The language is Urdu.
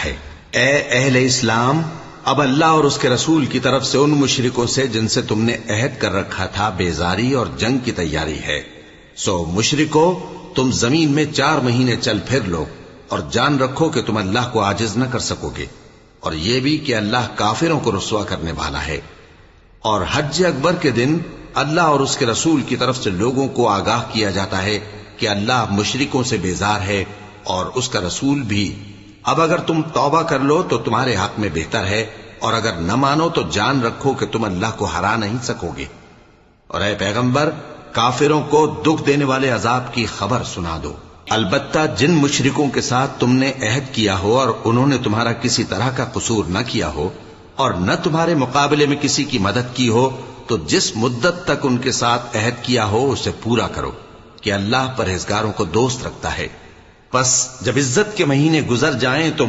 ہے۔ اے اہل اسلام، اب اللہ اور اس کے رسول کی طرف سے ان مشرکوں سے جن سے تم نے عہد کر رکھا تھا بیزاری اور جنگ کی تیاری ہے۔ سو مشرکو، تم زمین میں 4 مہینے چل پھر لو اور جان رکھو کہ تم اللہ کو عاجز نہ کر سکو گے، اور یہ بھی کہ اللہ کافروں کو رسوا کرنے والا ہے۔ اور حج اکبر کے دن اللہ اور اس کے رسول کی طرف سے لوگوں کو آگاہ کیا جاتا ہے کہ اللہ مشرکوں سے بیزار ہے اور اس کا رسول بھی۔ اب اگر تم توبہ کر لو تو تمہارے حق میں بہتر ہے، اور اگر نہ مانو تو جان رکھو کہ تم اللہ کو ہرا نہیں سکو گے۔ اور اے پیغمبر، کافروں کو دکھ دینے والے عذاب کی خبر سنا دو۔ البتہ جن مشرکوں کے ساتھ تم نے عہد کیا ہو اور انہوں نے تمہارا کسی طرح کا قصور نہ کیا ہو اور نہ تمہارے مقابلے میں کسی کی مدد کی ہو، تو جس مدت تک ان کے ساتھ عہد کیا ہو اسے پورا کرو، کہ اللہ پرہیزگاروں کو دوست رکھتا ہے۔ پس جب عزت کے مہینے گزر جائیں تو